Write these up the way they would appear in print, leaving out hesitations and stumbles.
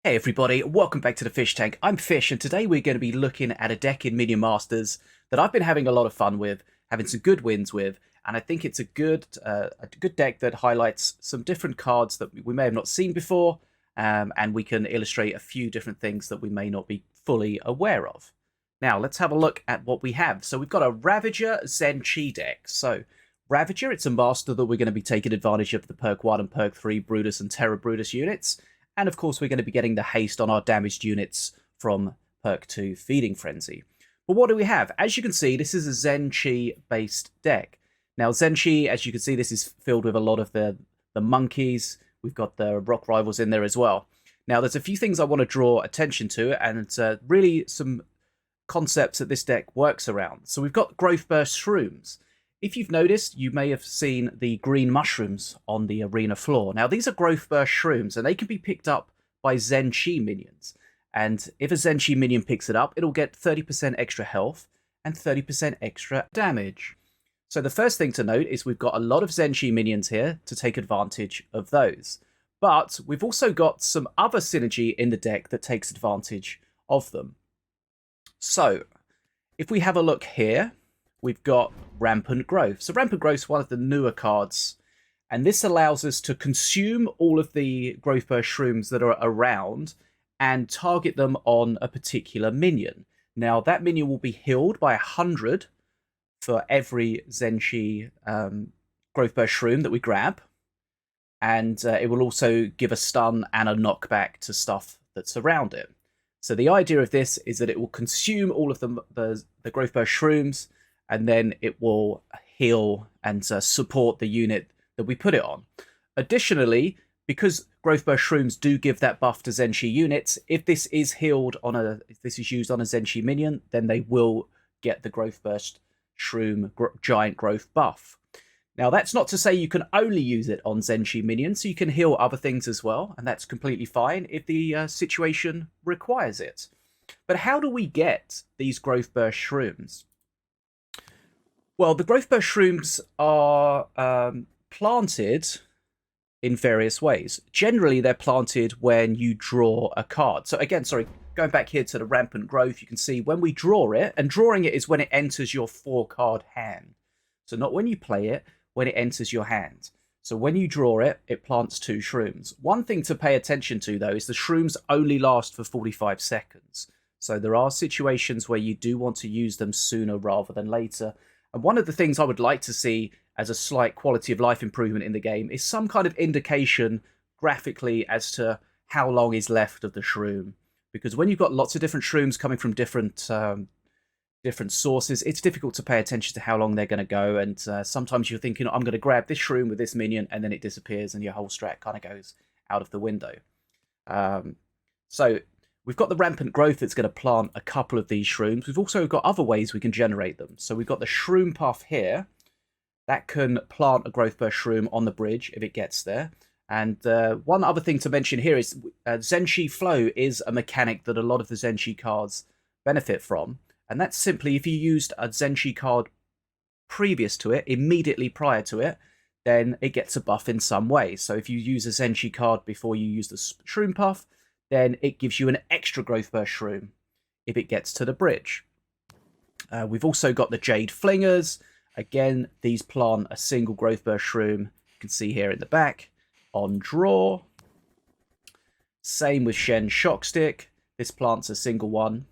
Hey everybody, welcome back to the Fish Tank. I'm Fish, and today we're going to be looking at a deck in Minion Masters that I've been having a lot of fun with, having some good wins with, and I think it's a good deck that highlights some different cards that we may have not seen before, and we can illustrate a few different things that we may not be fully aware of. Now, let's have a look at what we have. So we've got a Ravager Zen-Chi deck. So Ravager, it's a master that we're going to be taking advantage of the perk 1 and perk 3 Brutus and Terror Brutus units. And of course, we're going to be getting the haste on our damaged units from perk 2 Feeding Frenzy. But what do we have? As you can see, this is a Zen-Chi based deck. Now, Zen-Chi, as you can see, this is filled with a lot of the monkeys. We've got the rock rivals in there as well. Now, there's a few things I want to draw attention to, and it's really some concepts that this deck works around. So we've got Growthburst Shrooms. If you've noticed, you may have seen the green mushrooms on the arena floor. Now, these are Growthburst Shrooms, and they can be picked up by Zen-Chi minions. And if a Zen-Chi minion picks it up, it'll get 30% extra health and 30% extra damage. So the first thing to note is we've got a lot of Zen-Chi minions here to take advantage of those. But we've also got some other synergy in the deck that takes advantage of them. So, if we have a look here, we've got Rampant Growth. So Rampant Growth is one of the newer cards, and this allows us to consume all of the Growthburst Shrooms that are around and target them on a particular minion. Now, that minion will be healed by 100 for every Zen-Chi Growthburst Shroom that we grab, and it will also give a stun and a knockback to stuff that's around it. So the idea of this is that it will consume all of the Growthburst Shrooms, and then it will heal and support the unit that we put it on. Additionally, because Growthburst Shrooms do give that buff to Zen-Chi units, if this is used on a Zen-Chi minion, then they will get the Growthburst Shroom giant growth buff. Now, that's not to say you can only use it on Zen-Chi minions, so you can heal other things as well, and that's completely fine if the situation requires it. But how do we get these Growthburst Shrooms? Well, the Growthburst Shrooms are planted in various ways. Generally, they're planted when you draw a card. So again, sorry, going back here to the Rampant Growth, you can see when we draw it, and drawing it is when it enters your 4-card hand. So not when you play it, when it enters your hand. So when you draw it, it plants 2 Shrooms. One thing to pay attention to, though, is the Shrooms only last for 45 seconds. So there are situations where you do want to use them sooner rather than later. And one of the things I would like to see as a slight quality of life improvement in the game is some kind of indication graphically as to how long is left of the Shroom. Because when you've got lots of different Shrooms coming from different sources, it's difficult to pay attention to how long they're going to go. And sometimes you're thinking, I'm going to grab this Shroom with this minion, and then it disappears and your whole strat kind of goes out of the window. So we've got the Rampant Growth that's going to plant a couple of these Shrooms. We've also got other ways we can generate them. So we've got the Shroom Puff here. That can plant a Growthburst Shroom on the bridge if it gets there. And one other thing to mention here is Zen-Chi Flow is a mechanic that a lot of the Zen-Chi cards benefit from. And that's simply if you used a Zen-Chi card previous to it, immediately prior to it, then it gets a buff in some way. So if you use a Zen-Chi card before you use the Shroom Puff, then it gives you an extra Growthburst Shroom if it gets to the bridge. We've also got the Jade Flingers. Again, these plant a single Growthburst Shroom. You can see here in the back on draw. Same with Shen Shockstick. This plants a single one.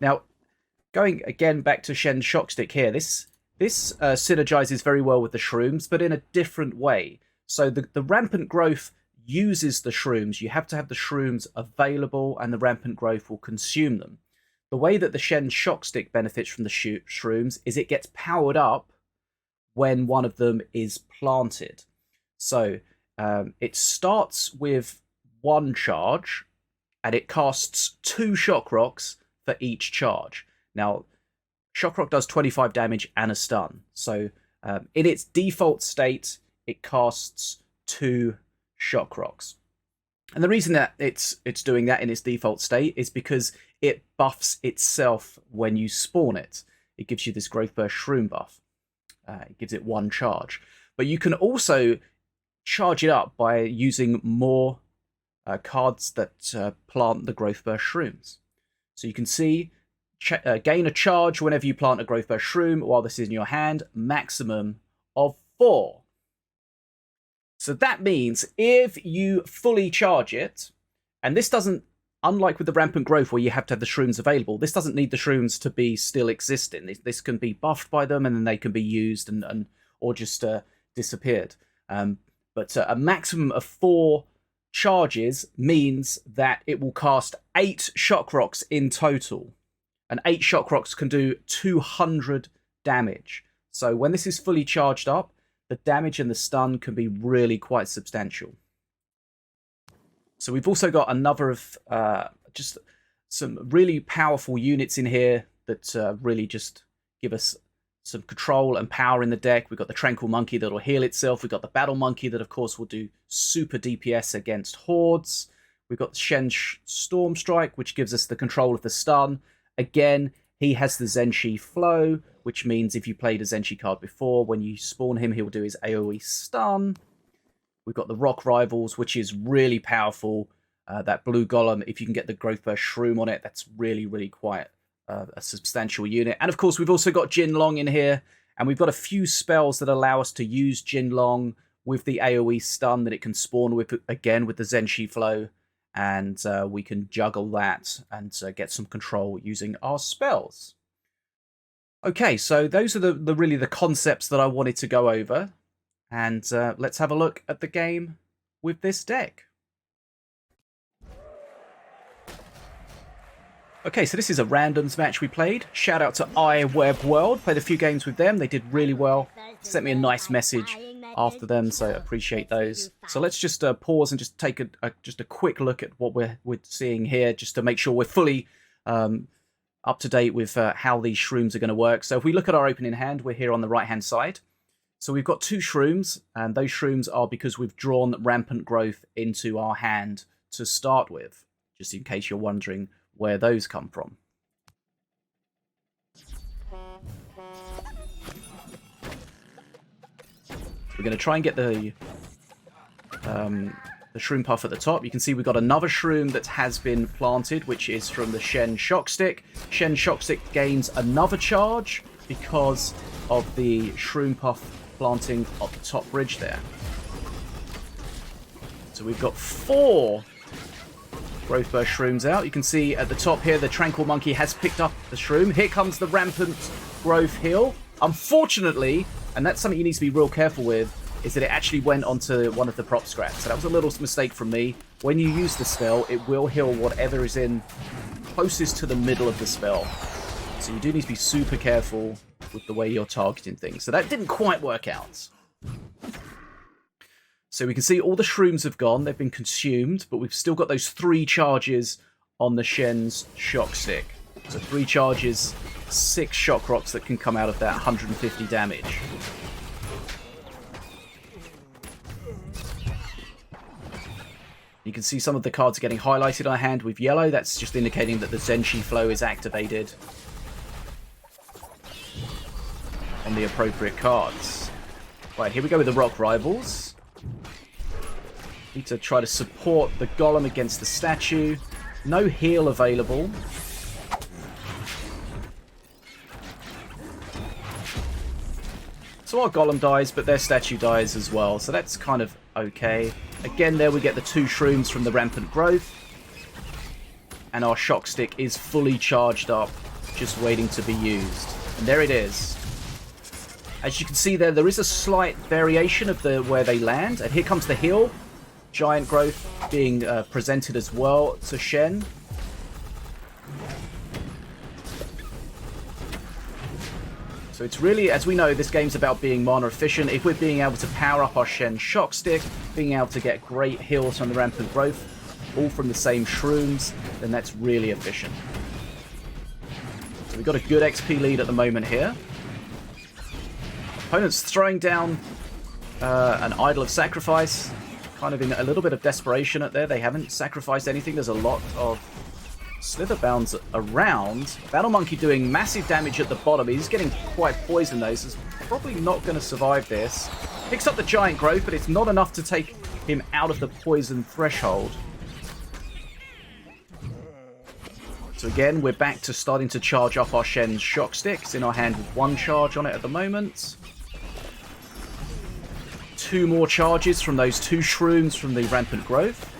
Now, going again back to Shen Shockstick here, this synergizes very well with the Shrooms, but in a different way. So the Rampant Growth uses the Shrooms. You have to have the Shrooms available, and the Rampant Growth will consume them. The way that the Shen Shockstick benefits from the Shrooms is it gets powered up when one of them is planted. So it starts with 1 charge, and it casts 2 Shock Rocks for each charge. Now, Shock Rock does 25 damage and a stun. So in its default state, it casts 2 Shock Rocks. And the reason that it's doing that in its default state is because it buffs itself when you spawn it. It gives you this Growthburst Shroom buff. It gives it 1 charge. But you can also charge it up by using more cards that plant the Growthburst Shrooms. So you can see, gain a charge whenever you plant a Growthburst Shroom while this is in your hand, maximum of 4. So that means if you fully charge it, and this doesn't, unlike with the Rampant Growth where you have to have the Shrooms available, this doesn't need the Shrooms to be still existing. This can be buffed by them and then they can be used or just disappeared. But a maximum of 4 charges means that it will cast 8 Shock Rocks in total. And 8 Shock Rocks can do 200 damage. So when this is fully charged up, the damage and the stun can be really quite substantial. So we've also got another of just some really powerful units in here that really just give us some control and power in the deck. We've got the Tranquil Monkey that'll heal itself. We've got the Battle Monkey that, of course, will do super DPS against hordes. We've got the Shen Stormstrike, which gives us the control of the stun. Again, he has the Zen-Chi Flow, which means if you played a Zen-Chi card before, when you spawn him, he'll do his AoE stun. We've got the Rock Rivals, which is really powerful. That blue golem, if you can get the Growthburst Shroom on it, that's really, really quite a substantial unit. And of course, we've also got Jinlong in here, and we've got a few spells that allow us to use Jinlong with the AoE stun that it can spawn with, again, with the Zen-Chi Flow. And we can juggle that and get some control using our spells. Okay, so those are really the concepts that I wanted to go over. And let's have a look at the game with this deck. Okay, so this is a randoms match we played. Shout out to iWeb World. Played a few games with them. They did really well. Sent me a nice message after them, so I appreciate those. So let's just pause and just take a quick look at what we're seeing here, just to make sure we're fully up to date with how these Shrooms are going to work. So if we look at our opening hand, we're here on the right-hand side. So we've got 2 Shrooms, and those Shrooms are because we've drawn Rampant Growth into our hand to start with, just in case you're wondering where those come from. We're going to try and get the Shroom Puff at the top. You can see we've got another Shroom that has been planted, which is from the Shen Shock Stick. Shen Shock Stick gains another charge because of the Shroom Puff planting at the top bridge there. So we've got 4 Growthburst Shrooms out. You can see at the top here, the Tranquil Monkey has picked up the Shroom. Here comes the Rampant Growth heal. Unfortunately, and that's something you need to be real careful with, is that it actually went onto one of the prop scraps. So that was a little mistake from me. When you use the spell, it will heal whatever is in closest to the middle of the spell. So you do need to be super careful with the way you're targeting things. So that didn't quite work out. So we can see all the Shrooms have gone. They've been consumed, but we've still got those 3 charges on the Shen's Shock Stick. So 3 charges, 6 Shock Rocks that can come out of that 150 damage. You can see some of the cards are getting highlighted on our hand with yellow. That's just indicating that the Zen-Chi Flow is activated on the appropriate cards. Right, here we go with the Rock Rivals. Need to try to support the Golem against the statue. No heal available. So our Golem dies, but their statue dies as well. So that's kind of okay. Again, there we get the 2 Shrooms from the Rampant Growth. And our Shock Stick is fully charged up, just waiting to be used. And there it is. As you can see there is a slight variation of where they land. And here comes the heal. Giant Growth being presented as well to Shen. So it's really, as we know, this game's about being mana efficient. If we're being able to power up our Shen Shock Stick, being able to get great heals from the Rampant Growth, all from the same Shrooms, then that's really efficient. So we've got a good XP lead at the moment here. Opponent's throwing down an Idol of Sacrifice. Kind of in a little bit of desperation at there. They haven't sacrificed anything. There's a lot of Slitherbounds around. Battle Monkey doing massive damage at the bottom. He's getting quite poisoned though, so he's probably not going to survive this. Picks up the Giant Growth, but it's not enough to take him out of the poison threshold. So again, we're back to starting to charge up our Shen's shock sticks in our hand with 1 charge on it at the moment. 2 more charges from those 2 Shrooms from the Rampant Growth.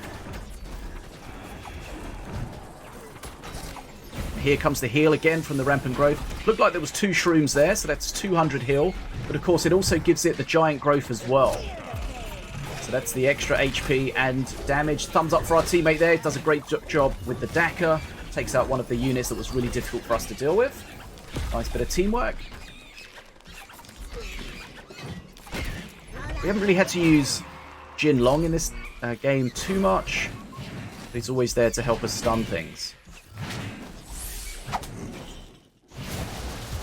Here comes the heal again from the Rampant Growth. Looked like there was 2 Shrooms there, so that's 200 heal. But of course, it also gives it the Giant Growth as well. So that's the extra HP and damage. Thumbs up for our teammate there. Does a great job with the Daka. Takes out one of the units that was really difficult for us to deal with. Nice bit of teamwork. We haven't really had to use Jin Long in this game too much. But he's always there to help us stun things.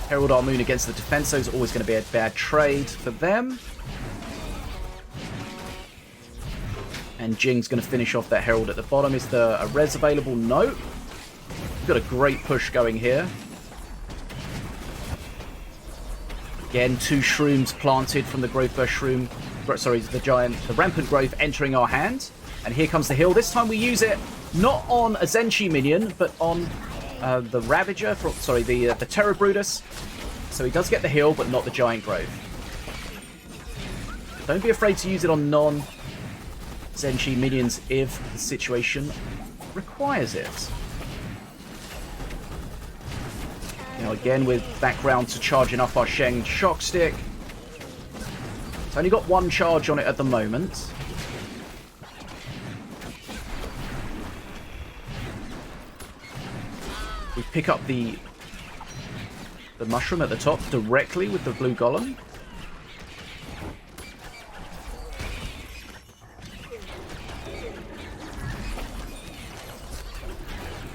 Herald our Moon against the Defenso is always going to be a bad trade for them. And Jing's going to finish off that Herald at the bottom. Is there a res available? No. We've got a great push going here. Again, 2 Shrooms planted from the Growthburst Shroom. Sorry, the Rampant Growth entering our hand. And here comes the heal. This time we use it not on a Zen-Chi minion, but on the Ravager. The Terror Brutus. So he does get the heal, but not the Giant Growth. Don't be afraid to use it on non-Zen-Chi minions if the situation requires it. Again, with background to charging up our Shen shock stick. It's only got 1 charge on it at the moment. We pick up the mushroom at the top directly with the blue golem.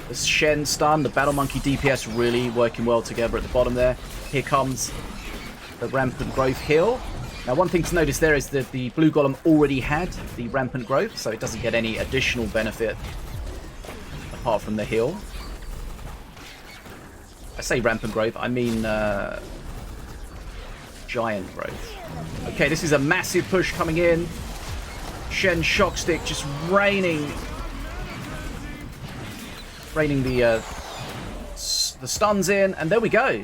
The Shen stun, the Battle Monkey DPS really working well together at the bottom there. Here comes the Rampant Growth heal. Now, one thing to notice there is that the Blue Golem already had the Rampant Growth, so it doesn't get any additional benefit apart from the heal. I say Rampant Growth, I mean Giant Growth. Okay, this is a massive push coming in. Shen shock stick just raining the stuns in, and there we go.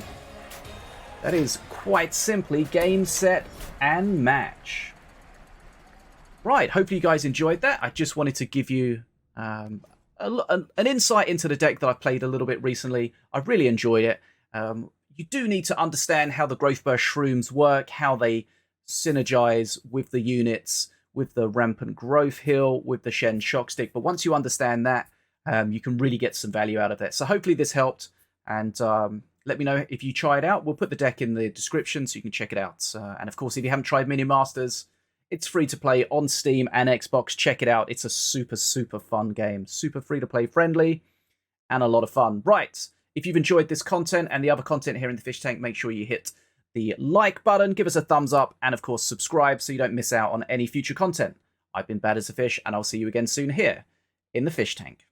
That is quite simply game, set, and match. Right, hopefully you guys enjoyed that. I just wanted to give you an insight into the deck that I played a little bit recently. I really enjoyed it. You do need to understand how the Growthburst Shrooms work, how they synergize with the units, with the Rampant Growth heal, with the Shen shock stick. But once you understand that, you can really get some value out of it. So hopefully this helped, and let me know if you try it out. We'll put the deck in the description so you can check it out. And of course, if you haven't tried Minion Masters, it's free to play on Steam and Xbox. Check it out. It's a super, super fun game. Super free to play, friendly, and a lot of fun. Right, if you've enjoyed this content and the other content here in the Fish Tank, make sure you hit the like button, give us a thumbs up, and of course, subscribe so you don't miss out on any future content. I've been Bad as a Fish, and I'll see you again soon here in the Fish Tank.